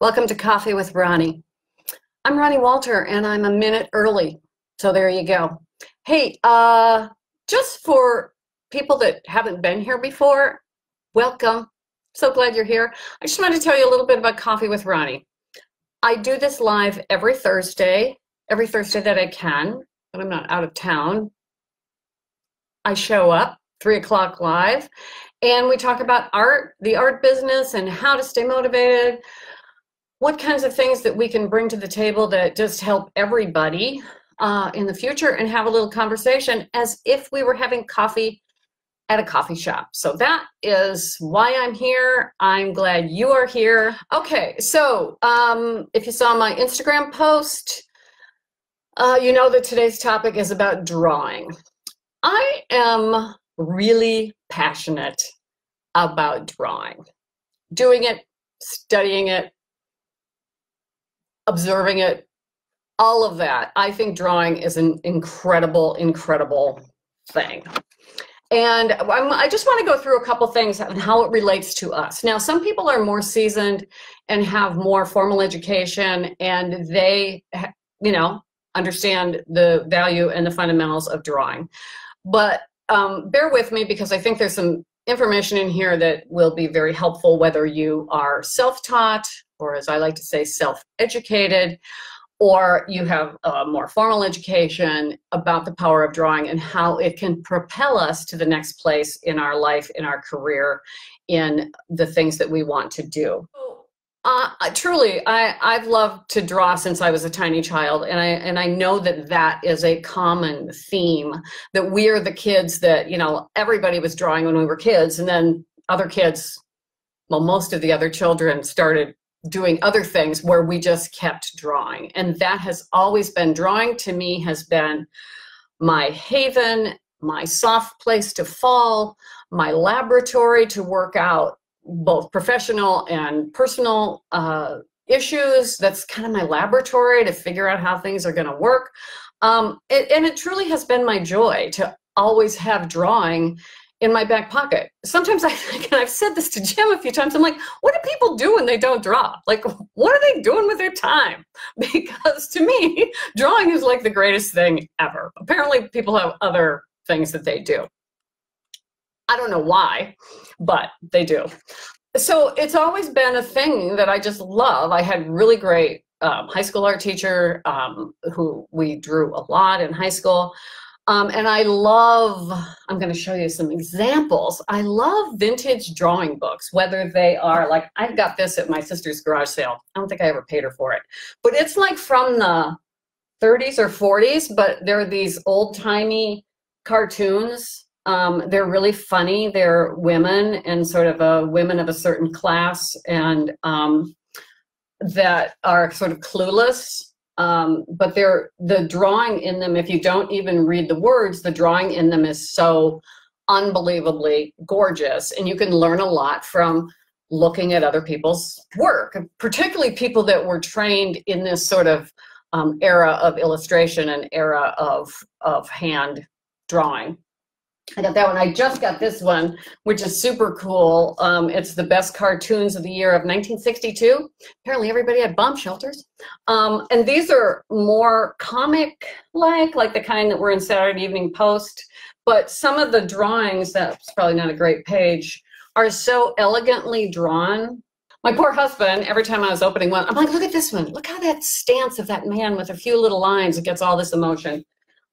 Welcome to Coffee with Ronnie. I'm Ronnie Walter, and I'm a minute early, so there you go. Hey, just for people that haven't been here before, welcome. So glad you're here. I just wanted to tell you a little bit about Coffee with Ronnie. I do this live every Thursday that I can, when I'm not out of town. I show up 3 o'clock live, and we talk about art, the art business, and how to stay motivated, what kinds of things that we can bring to the table that just help everybody in the future, and have a little conversation as if we were having coffee at a coffee shop. So that is why I'm here. I'm glad you are here. Okay, so if you saw my Instagram post, you know that today's topic is about drawing. I am really passionate about drawing, doing it, studying it, observing it, all of that. I think drawing is an incredible, incredible thing. And I just want to go through a couple things on how it relates to us. Now, some people are more seasoned and have more formal education, and they, understand the value and the fundamentals of drawing. But bear with me, because I think there's some information in here that will be very helpful, whether you are self-taught, or as I like to say, self-educated, or you have a more formal education about the power of drawing and how it can propel us to the next place in our life, in our career, in the things that we want to do. Truly, I've loved to draw since I was a tiny child, and I know that that is a common theme, that we are the kids that, everybody was drawing when we were kids, and then other kids, well, most of the other children started doing other things where we just kept drawing. And that has always been, drawing to me has been my haven, my soft place to fall, my laboratory to work out both professional and personal issues. That's kind of my laboratory to figure out how things are going to work. And it truly has been my joy to always have drawing in my back pocket. Sometimes I think, and I've said this to Jim a few times, I'm like, what do people do when they don't draw? Like, what are they doing with their time? Because to me, drawing is like the greatest thing ever. Apparently people have other things that they do. I don't know why, but they do. So it's always been a thing that I just love. I had really great high school art teacher who we drew a lot in high school. And I love, I'm going to show you some examples. I love vintage drawing books, whether they are like, I've got this at my sister's garage sale. I don't think I ever paid her for it, but it's like from the 30s or 40s, but they're these old-timey cartoons. They're really funny. They're women and sort of women of a certain class, and that are sort of clueless. But the drawing in them, if you don't even read the words, the drawing in them is so unbelievably gorgeous. And you can learn a lot from looking at other people's work, particularly people that were trained in this sort of era of illustration and era of hand drawing. I got that one. I just got this one, which is super cool. It's the best cartoons of the year of 1962. Apparently everybody had bomb shelters. And these are more comic-like the kind that were in Saturday Evening Post. But some of the drawings, that's probably not a great page, are so elegantly drawn. My poor husband, every time I was opening one, I'm like, look at this one. Look how that stance of that man with a few little lines, it gets all this emotion.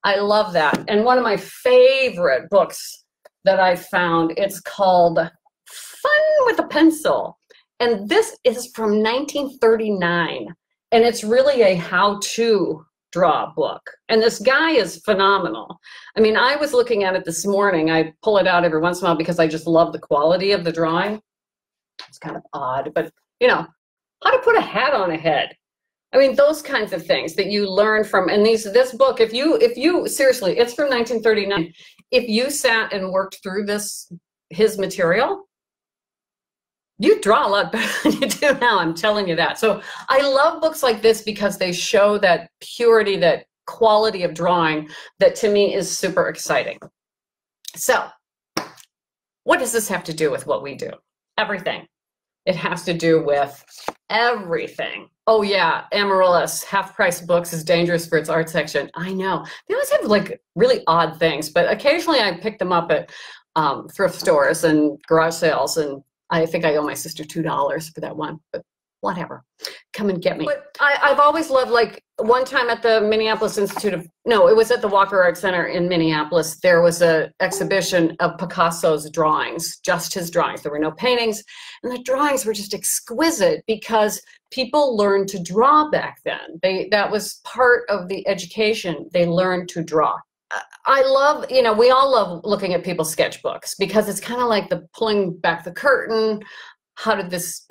I love that. And one of my favorite books that I found, it's called Fun with a Pencil. And this is from 1939. And it's really a how-to draw book. And this guy is phenomenal. I mean, I was looking at it this morning. I pull it out every once in a while because I just love the quality of the drawing. It's kind of odd, but how to put a hat on a head. I mean, those kinds of things that you learn from, and this book, if you seriously, it's from 1939. If you sat and worked through his material, you draw a lot better than you do now, I'm telling you that. So I love books like this because they show that purity, that quality of drawing that to me is super exciting. So what does this have to do with what we do? Everything. It has to do with everything. Oh yeah, Amaryllis, half price books is dangerous for its art section. I know. They always have like really odd things, but occasionally I pick them up at thrift stores and garage sales, and I think I owe my sister $2 for that one, but whatever. Come and get me. But I've always loved, like, one time at the Minneapolis Institute of, no, it was at the Walker Art Center in Minneapolis. There was an exhibition of Picasso's drawings, just his drawings. There were no paintings, and the drawings were just exquisite because people learned to draw back then. That was part of the education. They learned to draw. I love, you know, we all love looking at people's sketchbooks because it's kind of like the pulling back the curtain. How did this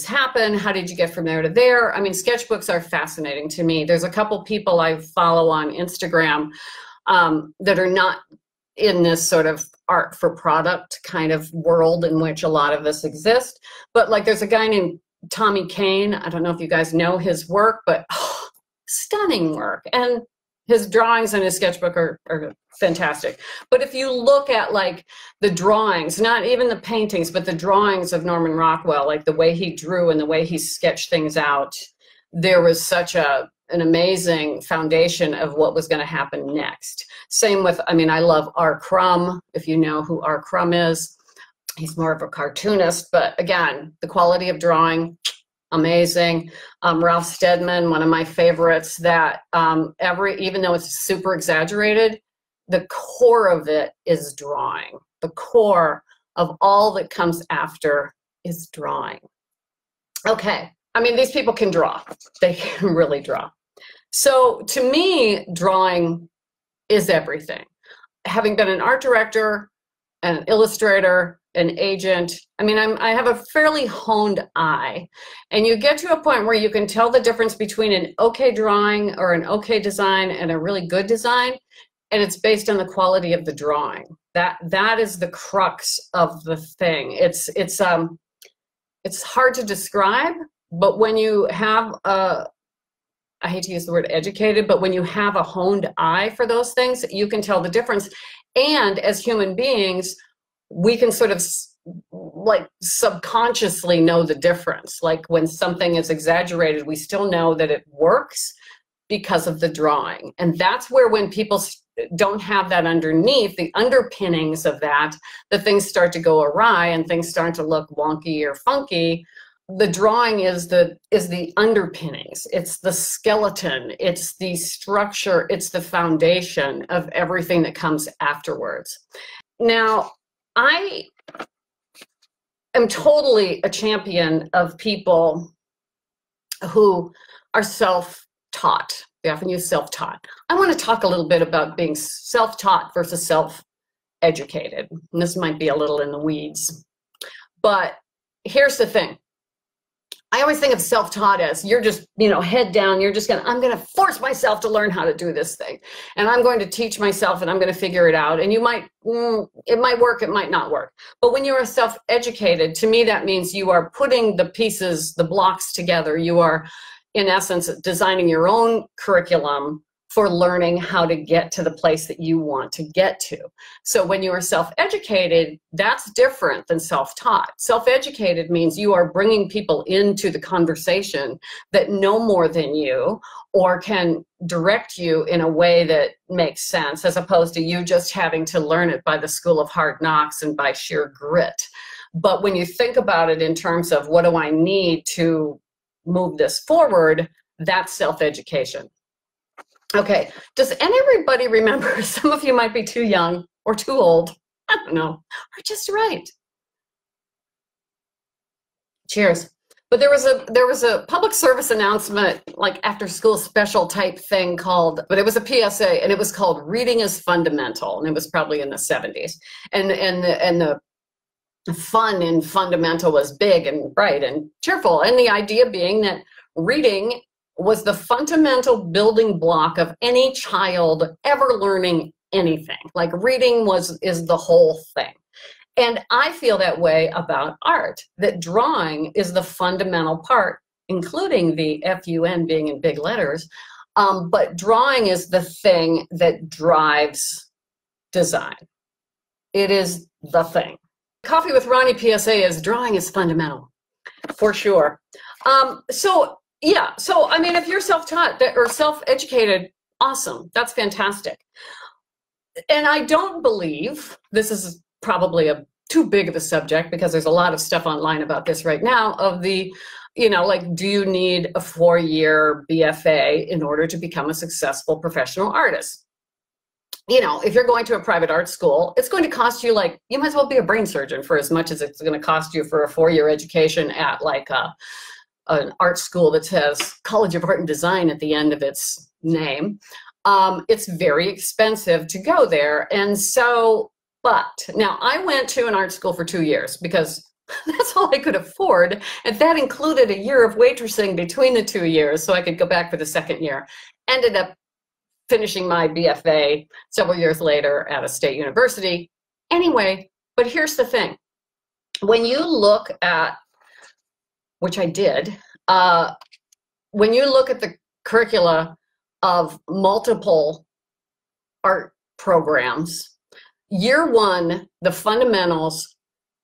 happen? How did you get from there to there? I mean, sketchbooks are fascinating to me. There's a couple people I follow on Instagram that are not in this sort of art for product kind of world in which a lot of us exist. But like, there's a guy named Tommy Kane. I don't know if you guys know his work, but stunning work. And his drawings and his sketchbook are fantastic. But if you look at like the drawings, not even the paintings, but the drawings of Norman Rockwell, like the way he drew and the way he sketched things out, there was such an amazing foundation of what was going to happen next. Same with, I mean, I love R. Crumb, if you know who R. Crumb is. He's more of a cartoonist, but again, the quality of drawing, amazing. Ralph Steadman, one of my favorites, that even though it's super exaggerated, the core of it is drawing. The core of all that comes after is drawing. Okay, I mean, these people can draw. They can really draw. So to me, drawing is everything. Having been an art director, an illustrator, an agent, I mean, I have a fairly honed eye, and you get to a point where you can tell the difference between an okay drawing or an okay design and a really good design, and it's based on the quality of the drawing. That is the crux of the thing. It's hard to describe, but when you have I hate to use the word educated, but when you have a honed eye for those things, you can tell the difference. And as human beings, we can sort of like subconsciously know the difference. Like when something is exaggerated, we still know that it works because of the drawing. And that's where, when people don't have that underneath, the underpinnings of that, the things start to go awry and things start to look wonky or funky. The drawing is the underpinnings. It's the skeleton. It's the structure. It's the foundation of everything that comes afterwards. Now, I am totally a champion of people who are self-taught. We often use self-taught. I want to talk a little bit about being self-taught versus self-educated. And this might be a little in the weeds. But here's the thing. I always think of self-taught as you're just, you know, head down, I'm going to force myself to learn how to do this thing. And I'm going to teach myself and I'm going to figure it out. And it might work, it might not work. But when you are self-educated, to me, that means you are putting the pieces, the blocks together. You are, in essence, designing your own curriculum for learning how to get to the place that you want to get to. So when you are self-educated, that's different than self-taught. Self-educated means you are bringing people into the conversation that know more than you or can direct you in a way that makes sense, as opposed to you just having to learn it by the school of hard knocks and by sheer grit. But when you think about it in terms of what do I need to move this forward, that's self-education. Okay, does anybody remember, some of you might be too young or too old, I don't know, or just right. Cheers. But there was a public service announcement, like after school special type thing called, but it was a PSA, and it was called Reading is Fundamental, and it was probably in the 70s. And the fun in fundamental was big and bright and cheerful, and the idea being that reading was the fundamental building block of any child ever learning anything. Like reading is the whole thing. And I feel that way about art, that drawing is the fundamental part, including the FUN being in big letters, but drawing is the thing that drives design. It is the thing. Coffee with Ronnie PSA is drawing is fundamental. For sure. So yeah, so I mean, if you're self-taught or self-educated, awesome. That's fantastic. And I don't believe, this is probably too big of a subject because there's a lot of stuff online about this right now of the, like, do you need a 4-year BFA in order to become a successful professional artist? If you're going to a private art school, it's going to cost you, like, you might as well be a brain surgeon for as much as it's going to cost you for a 4-year education at like an art school that says College of Art and Design at the end of its name. It's very expensive to go there. And so, but now I went to an art school for 2 years because that's all I could afford. And that included a year of waitressing between the 2 years so I could go back for the second year. Ended up finishing my BFA several years later at a state university. Anyway, but here's the thing. When you look at, which I did, when you look at the curricula of multiple art programs, year one, the fundamentals,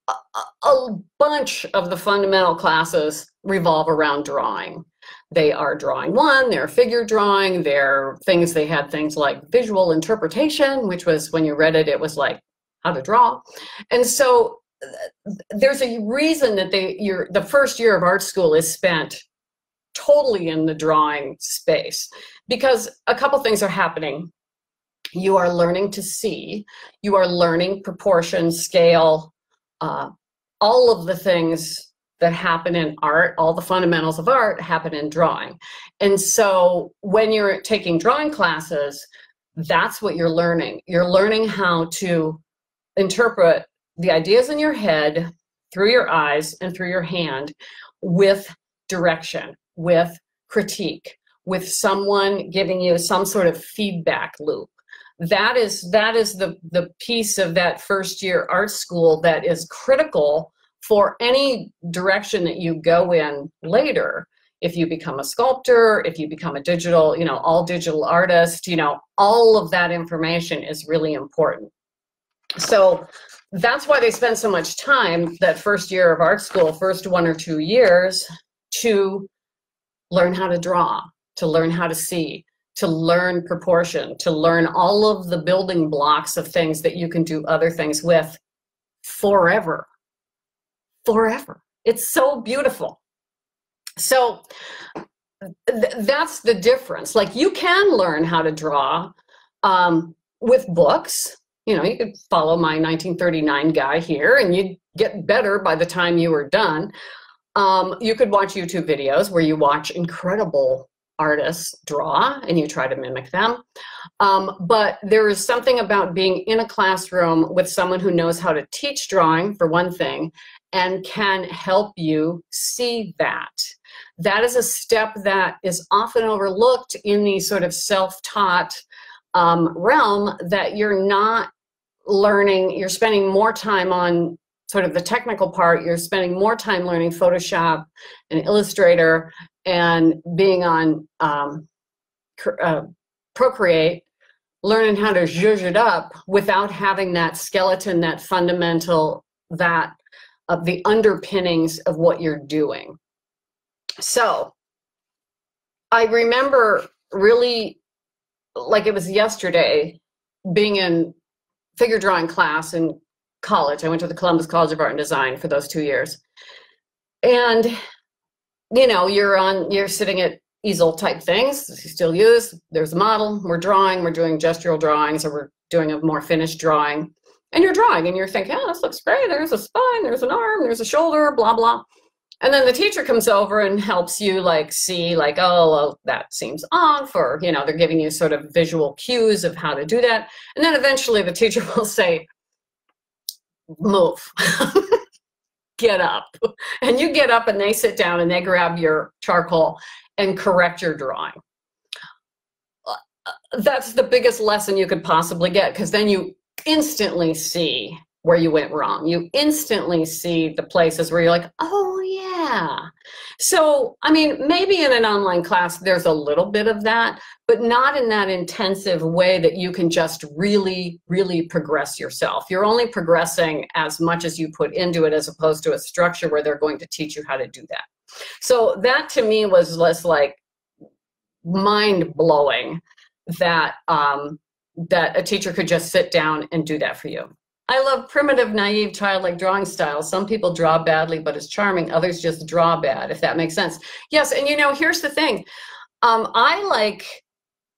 a bunch of the fundamental classes revolve around drawing. They are drawing one, they're figure drawing, they're things, they had things like visual interpretation, which was when you read it, it was like how to draw. And so there's a reason that the first year of art school is spent totally in the drawing space, because a couple things are happening. You are learning to see, you are learning proportion, scale, all of the things that happen in art, all the fundamentals of art happen in drawing. And so when you're taking drawing classes, that's what you're learning. You're learning how to interpret the ideas in your head through your eyes and through your hand with direction, with critique, with someone giving you some sort of feedback loop. That is the piece of that first year art school that is critical for any direction that you go in later. If you become a sculptor, if you become a digital, all digital artist, all of that information is really important. So that's why they spend so much time that first year of art school, first 1 or 2 years, to learn how to draw, to learn how to see, to learn proportion, to learn all of the building blocks of things that you can do other things with forever. Forever. It's so beautiful. So that's the difference. Like, you can learn how to draw with books. You could follow my 1939 guy here and you'd get better by the time you were done. You could watch YouTube videos where you watch incredible artists draw and you try to mimic them. But there is something about being in a classroom with someone who knows how to teach drawing, for one thing, and can help you see that. That is a step that is often overlooked in the sort of self-taught realm, that you're not learning, you're spending more time on sort of the technical part, you're spending more time learning Photoshop and Illustrator and being on Procreate, learning how to zhuzh it up without having that skeleton, that fundamental, that the underpinnings of what you're doing. So I remember really, like it was yesterday, being in figure drawing class in college. I went to the Columbus College of Art and Design for those 2 years. And, you're sitting at easel type things, you still use, there's a model, we're drawing, we're doing gestural drawings, or we're doing a more finished drawing. And you're drawing and you're thinking, oh, this looks great. There's a spine, there's an arm, there's a shoulder, blah, blah. And then the teacher comes over and helps you see oh, well, that seems off, or, they're giving you sort of visual cues of how to do that. And then eventually the teacher will say, move, get up. And you get up and they sit down and they grab your charcoal and correct your drawing. That's the biggest lesson you could possibly get, because then you instantly see where you went wrong. You instantly see the places where you're like, oh Yeah. So, I mean, maybe in an online class, there's a little bit of that, but not in that intensive way that you can just really, really progress yourself. You're only progressing as much as you put into it, as opposed to a structure where they're going to teach you how to do that. So that to me was less like mind blowing that, that a teacher could just sit down and do that for you. I love primitive, naive, childlike drawing styles. Some people draw badly, but it's charming. Others just draw bad, if that makes sense. Yes, and you know, here's the thing. I like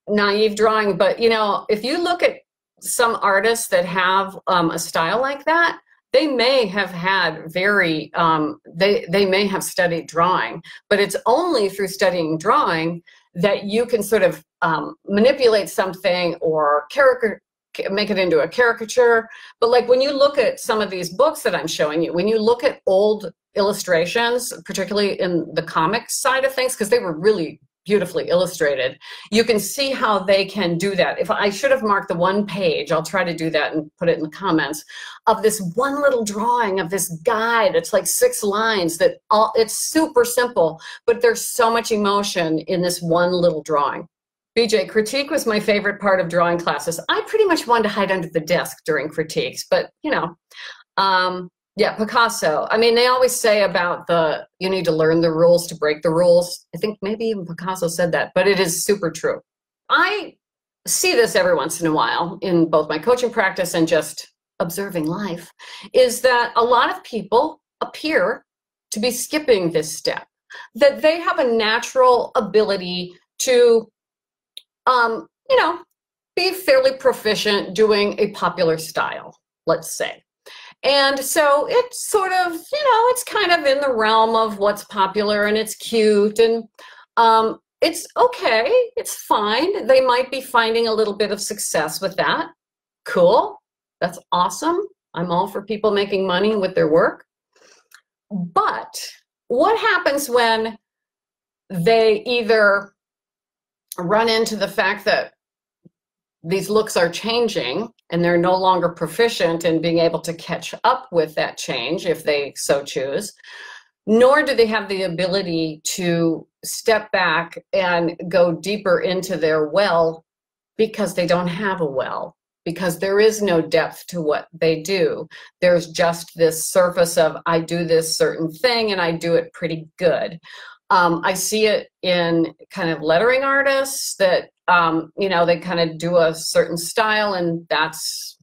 naive drawing, but you know, if you look at some artists that have a style like that, they may have had very, they may have studied drawing, but it's only through studying drawing that you can sort of manipulate something or make it into a caricature. But like when you look at some of these books that I'm showing you, when you look at old illustrations, particularly in the comics side of things, because they were really beautifully illustrated, you can see how they can do that. If I should have marked the one page, I'll try to do that and put it in the comments, of this one little drawing of this guy that's like 6 lines that it's super simple, but there's so much emotion in this one little drawing. BJ, critique was my favorite part of drawing classes. I pretty much wanted to hide under the desk during critiques, but you know, yeah, Picasso. I mean, they always say about you need to learn the rules to break the rules. I think maybe even Picasso said that, but it is super true. I see this every once in a while in both my coaching practice and just observing life, is that a lot of people appear to be skipping this step, that they have a natural ability to you know, be fairly proficient doing a popular style, let's say. And so it's sort of, you know, it's kind of in the realm of what's popular and it's cute and it's okay, it's fine. They might be finding a little bit of success with that. Cool, that's awesome. I'm all for people making money with their work. But what happens when they either run into the fact that these looks are changing and they're no longer proficient in being able to catch up with that change if they so choose, nor do they have the ability to step back and go deeper into their well because they don't have a well, because there is no depth to what they do. There's just this surface of, I do this certain thing and I do it pretty good. I see it in kind of lettering artists that, you know, they kind of do a certain style and that's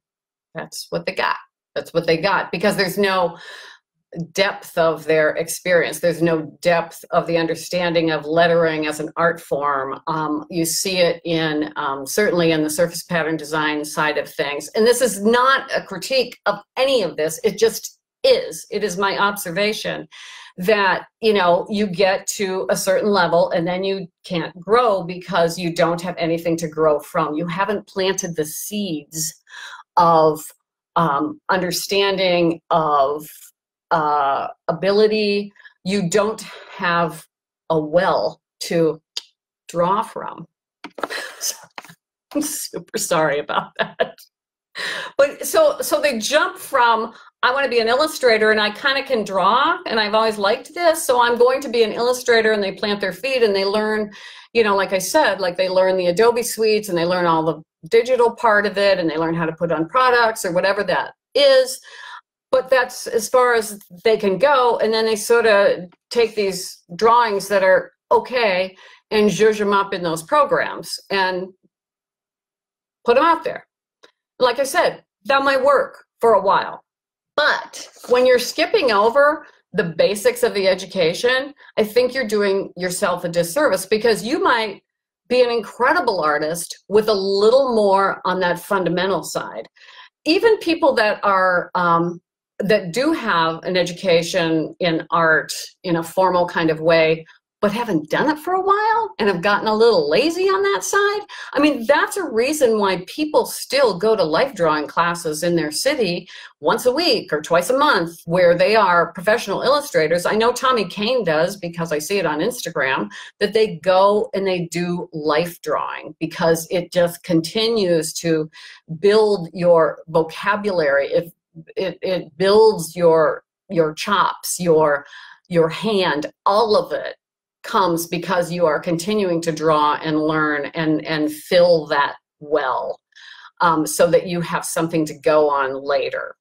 what they got. That's what they got, because there's no depth of their experience. There's no depth of the understanding of lettering as an art form. You see it in, certainly in the surface pattern design side of things. And this is not a critique of any of this. It just is. It is my observation that, you know, you get to a certain level and then you can't grow because you don't have anything to grow from. You haven't planted the seeds of understanding, of ability. You don't have a well to draw from. So, I'm super sorry about that. But so they jump from, I want to be an illustrator and I kind of can draw and I've always liked this, so I'm going to be an illustrator, and they plant their feet and they learn, you know, like I said, like they learn the Adobe suites and they learn all the digital part of it and they learn how to put on products or whatever that is. But that's as far as they can go, and then they sort of take these drawings that are okay and zhuzh them up in those programs and put them out there. Like I said, that might work for a while. But when you're skipping over the basics of the education, I think you're doing yourself a disservice, because you might be an incredible artist with a little more on that fundamental side. Even people that are, that do have an education in art in a formal kind of way, but haven't done it for a while and have gotten a little lazy on that side. I mean, that's a reason why people still go to life drawing classes in their city once a week or twice a month, where they are professional illustrators. I know Tommy Kane does, because I see it on Instagram, that they go and they do life drawing because it just continues to build your vocabulary. It builds your chops, your your hand, all of it comes because you are continuing to draw and learn and fill that well, so that you have something to go on later.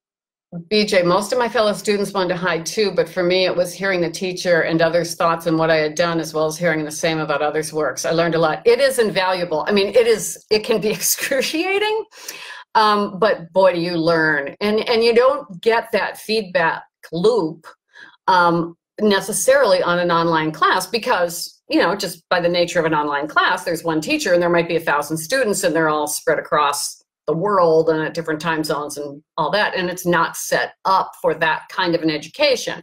BJ, most of my fellow students wanted to hide too, but for me it was hearing the teacher and others' thoughts and what I had done, as well as hearing the same about others' works. I learned a lot. It is invaluable. I mean, it can be excruciating, but boy, do you learn. And you don't get that feedback loop necessarily on an online class, because, you know, just by the nature of an online class, there's one teacher and there might be 1,000 students and they're all spread across the world and at different time zones and all that, and it's not set up for that kind of an education.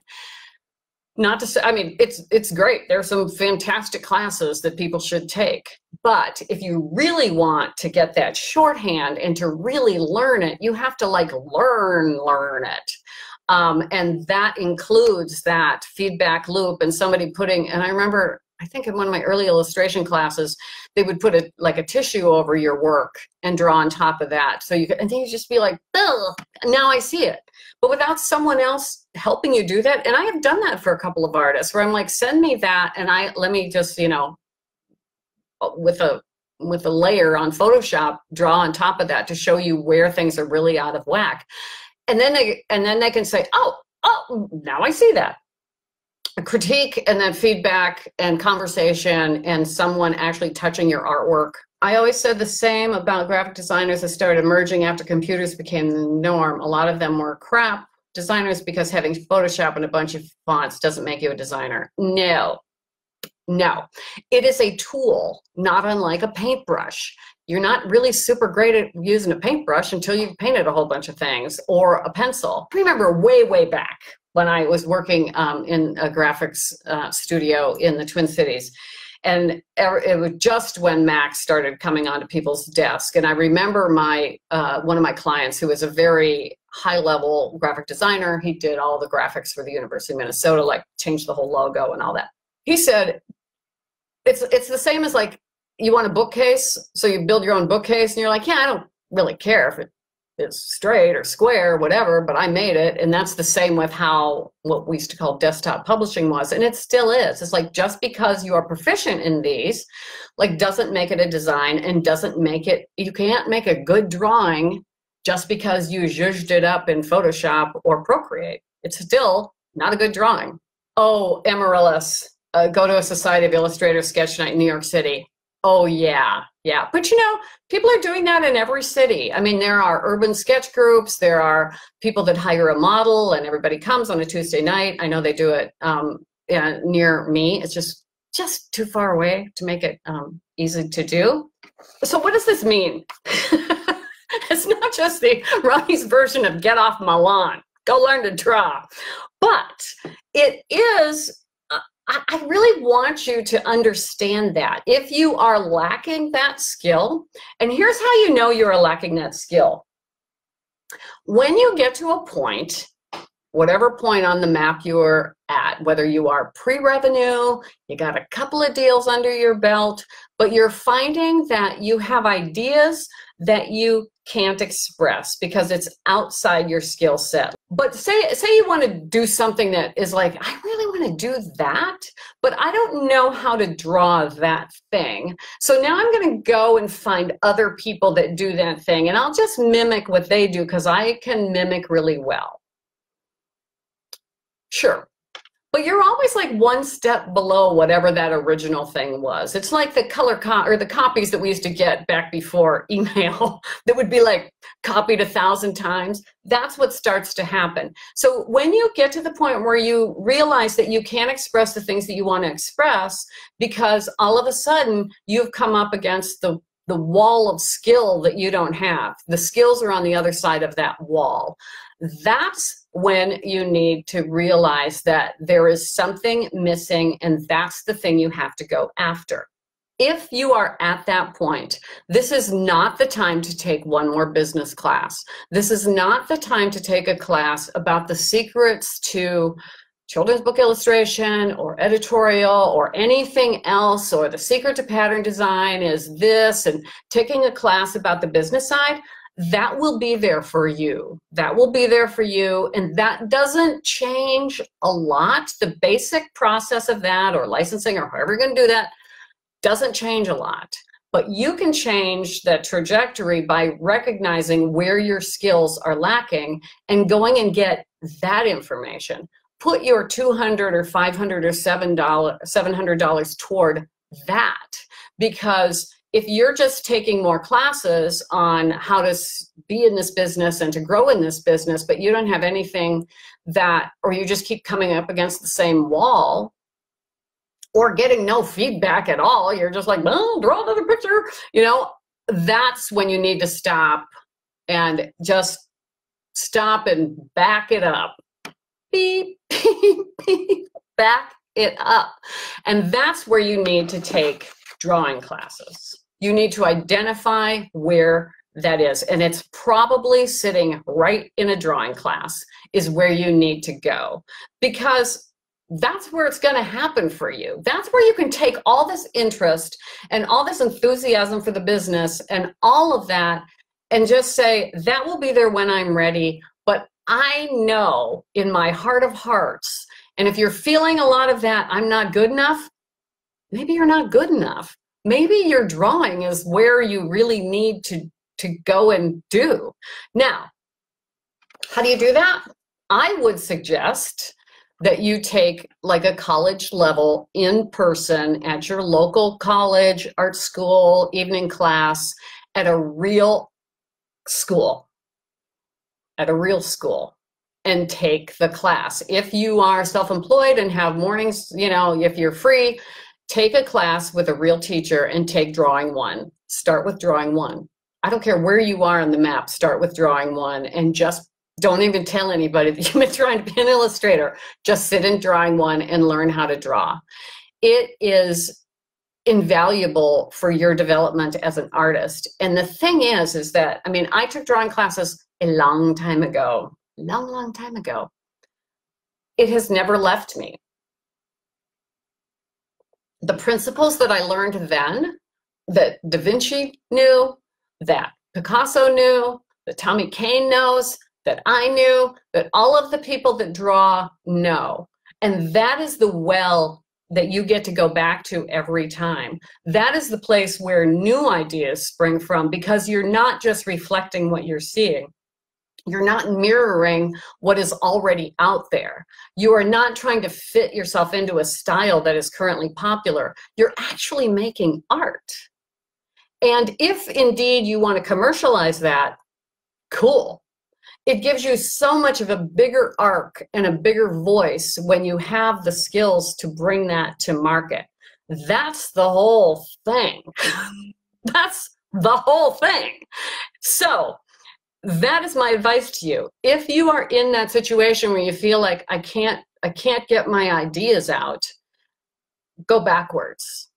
Not to say, I mean, it's great. There's some fantastic classes that people should take, but if you really want to get that shorthand and to really learn it, you have to like learn it. And that includes that feedback loop and somebody putting, and I remember, I think in one of my early illustration classes, they would put like a tissue over your work and draw on top of that. So you could, and then you just be like, ugh, now I see it. But without someone else helping you do that, and I have done that for a couple of artists where I'm like, send me that, and let me just, you know, with a layer on Photoshop, draw on top of that to show you where things are really out of whack. And then they can say, oh, now I see that. A critique and then feedback and conversation and someone actually touching your artwork. I always said the same about graphic designers that started emerging after computers became the norm. A lot of them were crap designers because having Photoshop and a bunch of fonts doesn't make you a designer. No. It is a tool, not unlike a paintbrush. You're not really super great at using a paintbrush until you've painted a whole bunch of things, or a pencil. I remember way back when I was working in a graphics studio in the Twin Cities. And it was just when Macs started coming onto people's desks. And I remember one of my clients, who was a very high-level graphic designer, he did all the graphics for the University of Minnesota, like changed the whole logo and all that. He said, it's the same as like, you want a bookcase, so you build your own bookcase, and you're like, yeah, I don't really care if it's straight or square or whatever, but I made it. And that's the same with how what we used to call desktop publishing was, and it still is. It's like, just because you are proficient in these, like, doesn't make it a design, and doesn't make it, you can't make a good drawing just because you zhuzhed it up in Photoshop or Procreate. It's still not a good drawing. Oh, Amaryllis, go to a Society of Illustrators sketch night in New York City. Oh, yeah. But, you know, people are doing that in every city. I mean, there are urban sketch groups. There are people that hire a model and everybody comes on a Tuesday night. I know they do it near me. It's just too far away to make it easy to do. So what does this mean? It's not just the Ronnie's version of get off my lawn, go learn to draw. But it is, I really want you to understand that if you are lacking that skill, and here's how you know you're lacking that skill. When you get to a point, whatever point on the map you're at, whether you are pre-revenue, you got a couple of deals under your belt, but you're finding that you have ideas that you can't express because it's outside your skill set. But say you want to do something that is like, I really want to do that, but I don't know how to draw that thing. So now I'm going to go and find other people that do that thing, and I'll just mimic what they do because I can mimic really well. Sure. But you're always like one step below whatever that original thing was. It's like the or the copies that we used to get back before email that would be like copied 1,000 times. That's what starts to happen. So when you get to the point where you realize that you can't express the things that you want to express because all of a sudden you've come up against the wall of skill that you don't have. The skills are on the other side of that wall. That's when you need to realize that there is something missing, and that's the thing you have to go after. If you are at that point, this is not the time to take one more business class. This is not the time to take a class about the secrets to children's book illustration or editorial or anything else, or the secret to pattern design is this, and taking a class about the business side. that will be there for you. That will be there for you. And that doesn't change a lot. The basic process of that, or licensing, or however you're going to do that, doesn't change a lot. But you can change the trajectory by recognizing where your skills are lacking and going and get that information. Put your $200 or $500 or $700 toward that, because if you're just taking more classes on how to be in this business and to grow in this business, but you don't have anything that, or you just keep coming up against the same wall, or getting no feedback at all, you're just like, oh, draw another picture, you know, that's when you need to stop and just stop and back it up. Beep, beep, beep, back it up. And that's where you need to take drawing classes. You need to identify where that is. And it's probably sitting right in a drawing class is where you need to go, because that's where it's going to happen for you. That's where you can take all this interest and all this enthusiasm for the business and all of that and just say, that will be there when I'm ready. But I know in my heart of hearts, and if you're feeling a lot of that, I'm not good enough, maybe you're not good enough. Maybe your drawing is where you really need to go and do. Now, how do you do that? I would suggest that you take like a college level in person at your local college, art school, evening class, at a real school, and take the class. If you are self-employed and have mornings, you know, if you're free, take a class with a real teacher and take drawing one. Start with drawing one. I don't care where you are on the map, start with drawing one, and just don't even tell anybody that you've been trying to be an illustrator. Just sit in drawing one and learn how to draw. It is invaluable for your development as an artist. And the thing is that, I mean, I took drawing classes a long time ago, long time ago. It has never left me. The principles that I learned then, that Da Vinci knew, that Picasso knew, that Tommy Kane knows, that I knew, that all of the people that draw know. And that is the well that you get to go back to every time. That is the place where new ideas spring from, because you're not just reflecting what you're seeing. You're not mirroring what is already out there. You are not trying to fit yourself into a style that is currently popular. You're actually making art. And if indeed you want to commercialize that, cool. It gives you so much of a bigger arc and a bigger voice when you have the skills to bring that to market. That's the whole thing. That's the whole thing. So that is my advice to you. If you are in that situation where you feel like I can't get my ideas out, go backwards.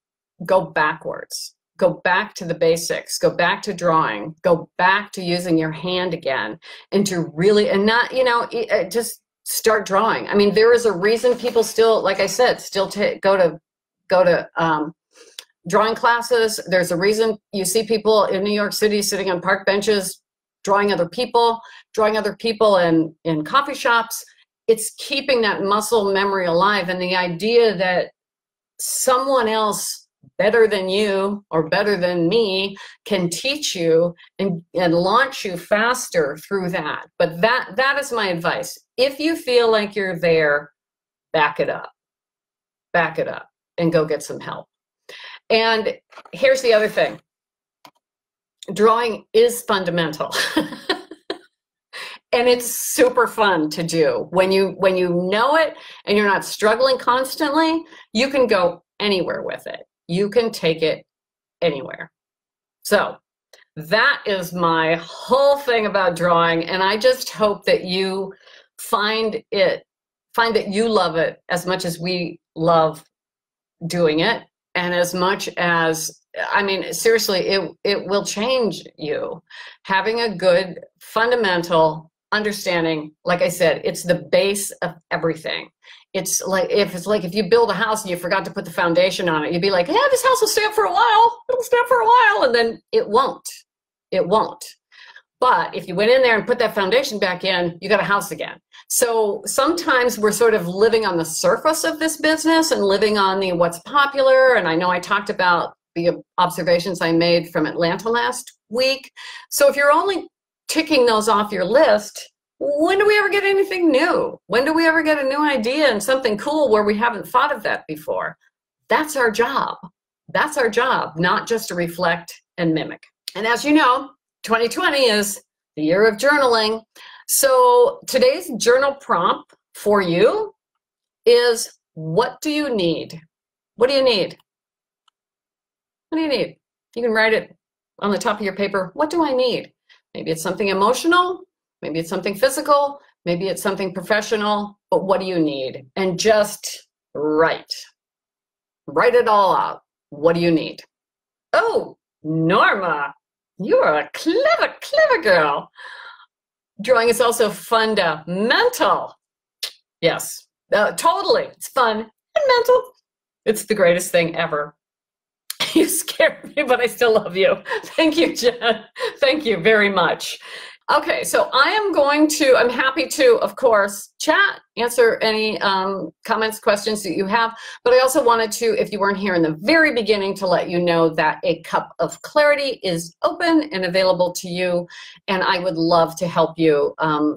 Go backwards. Go back to the basics. Go back to drawing. Go back to using your hand again, and to really, and not, you know, just start drawing. I mean, there is a reason people still, like I said, still go to drawing classes. There's a reason you see people in New York City sitting on park benches drawing other people in coffee shops. It's keeping that muscle memory alive, and the idea that someone else better than you or better than me can teach you and launch you faster through that. But that is my advice. If you feel like you're there, back it up and go get some help. And here's the other thing. Drawing is fundamental. And it's super fun to do. When you know it and you're not struggling constantly, you can go anywhere with it. You can take it anywhere. So that is my whole thing about drawing. And I just hope that you find that you love it as much as we love doing it. And as much as, I mean, seriously, it will change you. Having a good fundamental understanding, like I said, it's the base of everything. It's like if you build a house and you forgot to put the foundation on it, you'd be like, yeah, this house will stand for a while. It'll stand for a while. And then it won't. It won't. But if you went in there and put that foundation back in, you got a house again. So sometimes we're sort of living on the surface of this business and living on the what's popular. And I know I talked about the observations I made from Atlanta last week. So if you're only ticking those off your list, when do we ever get anything new? When do we ever get a new idea and something cool where we haven't thought of that before? That's our job. That's our job, not just to reflect and mimic. And as you know, 2020 is the year of journaling. So today's journal prompt for you is, what do you need? What do you need? What do you need? You can write it on the top of your paper. What do I need? Maybe it's something emotional. Maybe it's something physical. Maybe it's something professional. But what do you need? And just write. Write it all out. What do you need? Oh, Norma, you are a clever, clever girl. Drawing is also fundamental. Yes, totally. It's fun and mental. It's the greatest thing ever. You scared me, but I still love you. Thank you, Jen. Thank you very much. Okay, so I'm happy to, of course, chat, answer any comments, questions that you have, but I also wanted to, if you weren't here in the very beginning, to let you know that A Cup of Clarity is open and available to you, and I would love to help you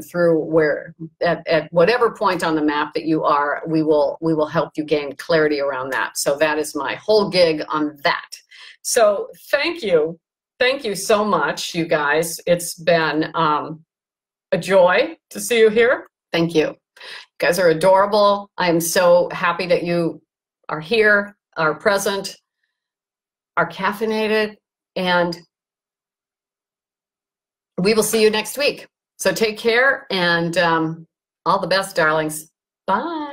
through at whatever point on the map that you are, we will help you gain clarity around that. So that is my whole gig on that. So thank you. Thank you so much, you guys. It's been a joy to see you here. Thank you. You guys are adorable. I am so happy that you are here, are present, are caffeinated, and we will see you next week. So take care and all the best, darlings. Bye.